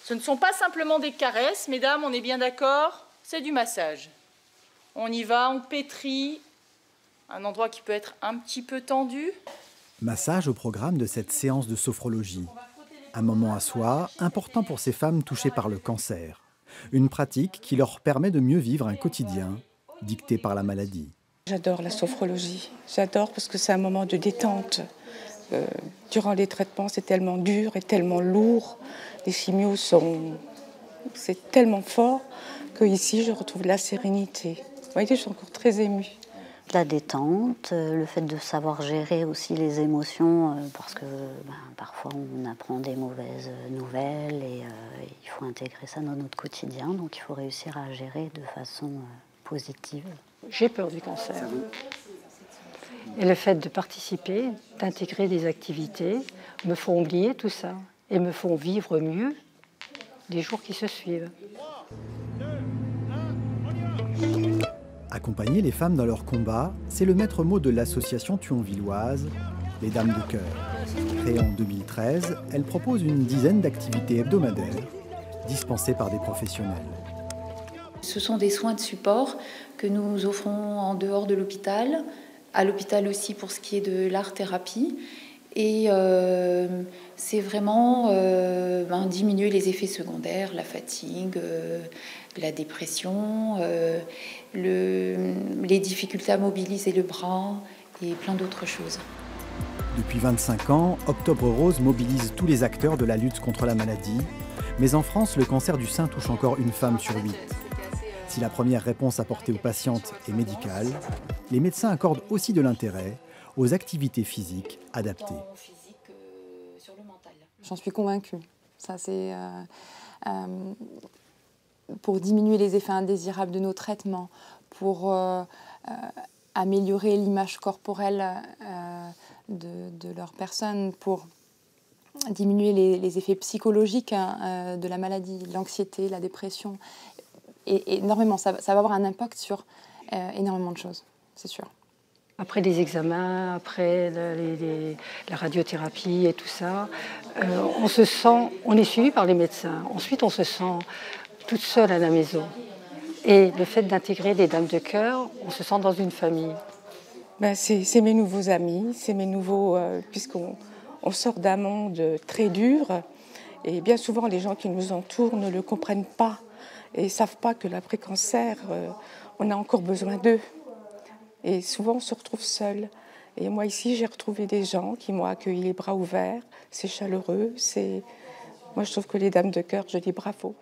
Ce ne sont pas simplement des caresses, mesdames, on est bien d'accord, c'est du massage. On y va, on pétrit, un endroit qui peut être un petit peu tendu. Massage au programme de cette séance de sophrologie. Un moment à soi, important pour ces femmes touchées par le cancer. Une pratique qui leur permet de mieux vivre un quotidien dicté par la maladie. J'adore la sophrologie. J'adore parce que c'est un moment de détente. Durant les traitements, c'est tellement dur et tellement lourd. Les chimios c'est tellement fort qu'ici, je retrouve de la sérénité. Vous voyez, je suis encore très émue. La détente, le fait de savoir gérer aussi les émotions, parce que parfois on apprend des mauvaises nouvelles et il faut intégrer ça dans notre quotidien, donc il faut réussir à gérer de façon positive. J'ai peur du cancer. Et le fait de participer, d'intégrer des activités, me font oublier tout ça et me font vivre mieux les jours qui se suivent. Accompagner les femmes dans leur combat, c'est le maître mot de l'association thionvilloise, les Dames de Cœur. Créée en 2013, elle propose une dizaine d'activités hebdomadaires dispensées par des professionnels. Ce sont des soins de support que nous offrons en dehors de l'hôpital, à l'hôpital aussi pour ce qui est de l'art-thérapie. Et c'est vraiment diminuer les effets secondaires, la fatigue, la dépression, les difficultés à mobiliser le bras et plein d'autres choses. Depuis 25 ans, Octobre Rose mobilise tous les acteurs de la lutte contre la maladie. Mais en France, le cancer du sein touche encore une femme sur 8. Si la première réponse apportée aux patientes est médicale, les médecins accordent aussi de l'intérêt aux activités physiques adaptées. J'en suis convaincue. Ça, c'est pour diminuer les effets indésirables de nos traitements, pour améliorer l'image corporelle de leur personne, pour diminuer les effets psychologiques de la maladie, l'anxiété, la dépression. Et énormément, ça va avoir un impact sur énormément de choses, c'est sûr. Après les examens, après la radiothérapie et tout ça, on est suivi par les médecins. Ensuite, on se sent toute seule à la maison. Et le fait d'intégrer les Dames de Cœur, on se sent dans une famille. C'est mes nouveaux amis, c'est mes nouveaux... puisqu'on sort d'un monde très dur. Et bien souvent, les gens qui nous entourent ne le comprennent pas. Et ne savent pas que l'après-cancer, on a encore besoin d'eux. Et souvent, on se retrouve seul. Et moi, ici, j'ai retrouvé des gens qui m'ont accueilli les bras ouverts. C'est chaleureux. Moi, je trouve que les Dames de Cœur, je dis bravo.